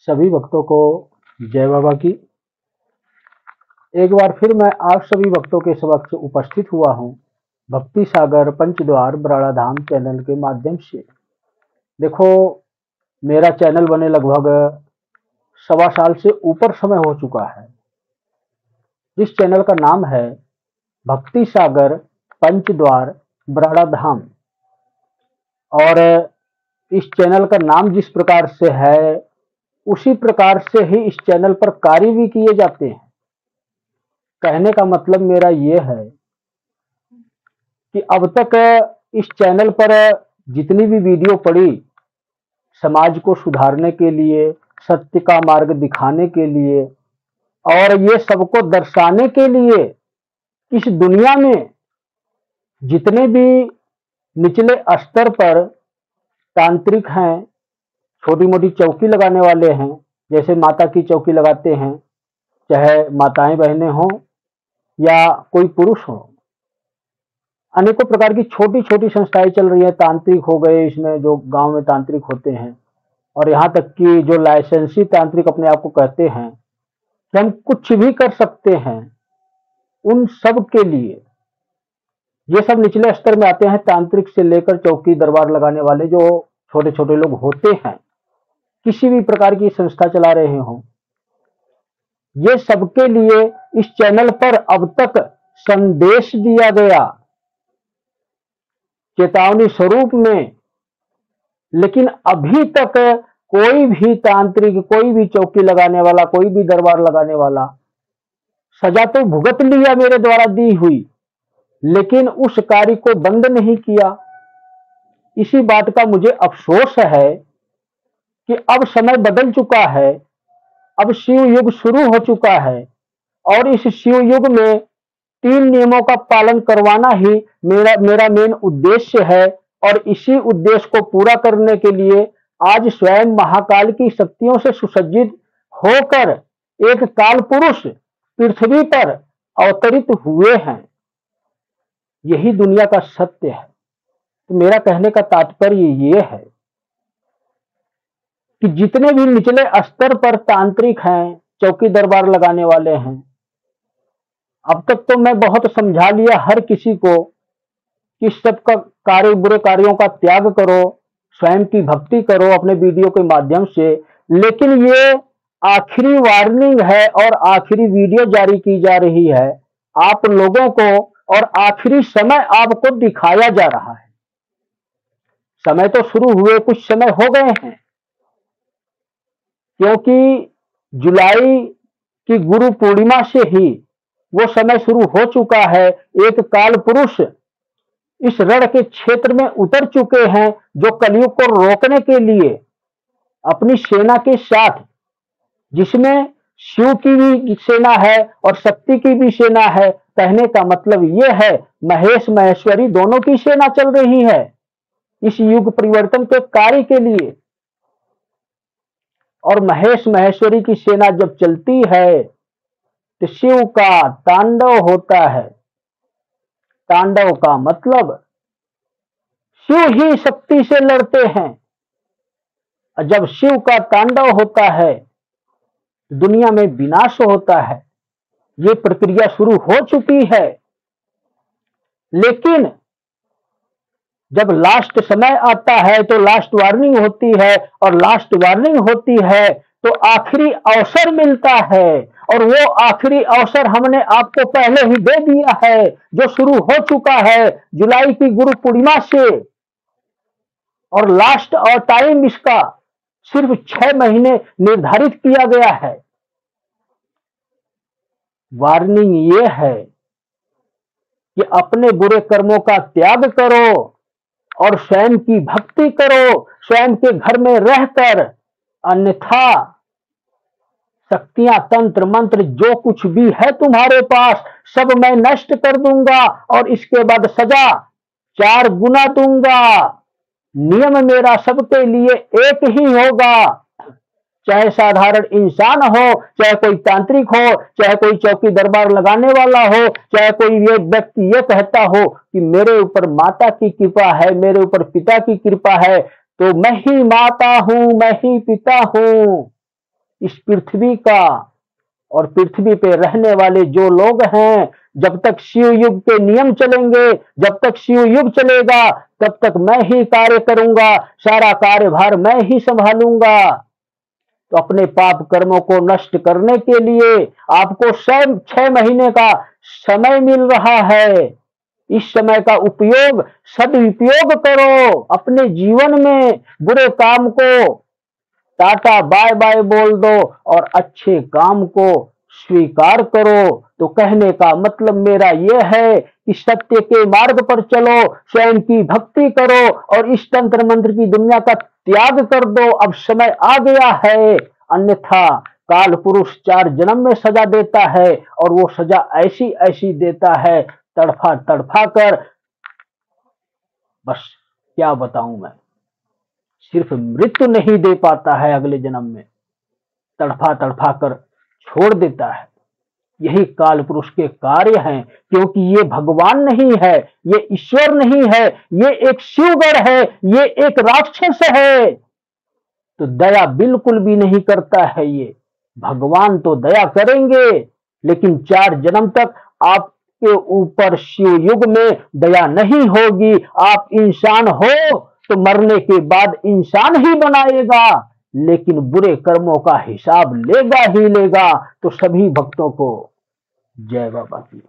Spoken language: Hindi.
सभी भक्तों को जय बाबा की। एक बार फिर मैं आप सभी भक्तों के समक्ष उपस्थित हुआ हूँ भक्ति सागर पंचद्वार बराड़ा धाम चैनल के माध्यम से। देखो, मेरा चैनल बने लगभग 1.25 साल से ऊपर समय हो चुका है। इस चैनल का नाम है भक्ति सागर पंचद्वार बराड़ा धाम, और इस चैनल का नाम जिस प्रकार से है उसी प्रकार से ही इस चैनल पर कार्य भी किए जाते हैं। कहने का मतलब मेरा ये है कि अब तक इस चैनल पर जितनी भी वीडियो पड़ी, समाज को सुधारने के लिए, सत्य का मार्ग दिखाने के लिए और ये सबको दर्शाने के लिए, इस दुनिया में जितने भी निचले स्तर पर तांत्रिक हैं, छोटी मोटी चौकी लगाने वाले हैं, जैसे माता की चौकी लगाते हैं, चाहे माताएं बहनें हों या कोई पुरुष हो, अनेकों प्रकार की छोटी छोटी संस्थाएं चल रही हैं। तांत्रिक हो गए, इसमें जो गांव में तांत्रिक होते हैं, और यहाँ तक कि जो लाइसेंसी तांत्रिक अपने आप को कहते हैं कि हम कुछ भी कर सकते हैं, उन सब के लिए ये सब निचले स्तर में आते हैं। तांत्रिक से लेकर चौकी दरबार लगाने वाले जो छोटे छोटे लोग होते हैं, किसी भी प्रकार की संस्था चला रहे हो, ये सबके लिए इस चैनल पर अब तक संदेश दिया गया चेतावनी स्वरूप में। लेकिन अभी तक कोई भी तांत्रिक, कोई भी चौकी लगाने वाला, कोई भी दरबार लगाने वाला सजा तो भुगत लिया मेरे द्वारा दी हुई, लेकिन उस कार्य को बंद नहीं किया। इसी बात का मुझे अफसोस है कि अब समय बदल चुका है, अब शिव युग शुरू हो चुका है, और इस शिव युग में 3 नियमों का पालन करवाना ही मेरा मेन उद्देश्य है। और इसी उद्देश्य को पूरा करने के लिए आज स्वयं महाकाल की शक्तियों से सुसज्जित होकर एक काल पुरुष पृथ्वी पर अवतरित हुए हैं। यही दुनिया का सत्य है। तो मेरा कहने का तात्पर्य ये है कि जितने भी निचले स्तर पर तांत्रिक हैं, चौकी दरबार लगाने वाले हैं, अब तक तो मैं बहुत समझा लिया हर किसी को कि सबका कार्य, बुरे कार्यों का त्याग करो, स्वयं की भक्ति करो अपने वीडियो के माध्यम से। लेकिन ये आखिरी वार्निंग है और आखिरी वीडियो जारी की जा रही है आप लोगों को, और आखिरी समय आपको दिखाया जा रहा है। समय तो शुरू हुए कुछ समय हो गए हैं, क्योंकि जुलाई की गुरु पूर्णिमा से ही वो समय शुरू हो चुका है। एक काल पुरुष इस रण के क्षेत्र में उतर चुके हैं, जो कलयुग को रोकने के लिए अपनी सेना के साथ, जिसमें शिव की भी सेना है और शक्ति की भी सेना है, कहने का मतलब ये है महेश महेश्वरी दोनों की सेना चल रही है इस युग परिवर्तन के कार्य के लिए। और महेश महेश्वरी की सेना जब चलती है तो शिव का तांडव होता है। तांडव का मतलब शिव ही शक्ति से लड़ते हैं। जब शिव का तांडव होता है, दुनिया में विनाश होता है। ये प्रक्रिया शुरू हो चुकी है, लेकिन जब लास्ट समय आता है तो लास्ट वार्निंग होती है, और लास्ट वार्निंग होती है तो आखिरी अवसर मिलता है, और वो आखिरी अवसर हमने आपको पहले ही दे दिया है, जो शुरू हो चुका है जुलाई की गुरु पूर्णिमा से। और लास्ट और टाइम इसका सिर्फ 6 महीने निर्धारित किया गया है। वार्निंग ये है कि अपने बुरे कर्मों का त्याग करो और स्वयं की भक्ति करो, स्वयं के घर में रहकर, अन्यथा शक्तियां, तंत्र मंत्र जो कुछ भी है तुम्हारे पास, सब मैं नष्ट कर दूंगा, और इसके बाद सजा 4 गुना दूंगा। नियम मेरा सबके लिए एक ही होगा, चाहे साधारण इंसान हो, चाहे कोई तांत्रिक हो, चाहे कोई चौकी दरबार लगाने वाला हो, चाहे कोई ये व्यक्ति ये कहता हो कि मेरे ऊपर माता की कृपा है, मेरे ऊपर पिता की कृपा है, तो मैं ही माता हूं, मैं ही पिता हूं। इस पृथ्वी का और पृथ्वी पे रहने वाले जो लोग हैं, जब तक शिव युग के नियम चलेंगे, जब तक शिव युग चलेगा, तब तक मैं ही कार्य करूंगा, सारा कार्यभार मैं ही संभालूंगा। तो अपने पाप कर्मों को नष्ट करने के लिए आपको 6 महीने का समय मिल रहा है। इस समय का उपयोग, सदुपयोग करो। अपने जीवन में बुरे काम को टाटा बाय बाय बोल दो और अच्छे काम को स्वीकार करो। तो कहने का मतलब मेरा यह है कि सत्य के मार्ग पर चलो, स्वयं की भक्ति करो और इस तंत्र मंत्र की दुनिया का त्याग कर दो। अब समय आ गया है, अन्यथा काल पुरुष 4 जन्म में सजा देता है और वो सजा ऐसी ऐसी देता है, तड़फा तड़फा कर, बस क्या बताऊं मैं, सिर्फ मृत्यु नहीं दे पाता है, अगले जन्म में तड़फा तड़फा कर छोड़ देता है। यही काल पुरुष के कार्य हैं, क्योंकि ये भगवान नहीं है, ये ईश्वर नहीं है, ये एक शिवगण है, ये एक राक्षस है। तो दया बिल्कुल भी नहीं करता है ये। भगवान तो दया करेंगे, लेकिन 4 जन्म तक आपके ऊपर शिव युग में दया नहीं होगी। आप इंसान हो तो मरने के बाद इंसान ही बनाएगा, लेकिन बुरे कर्मों का हिसाब लेगा ही लेगा। तो सभी भक्तों को जय बाबा की।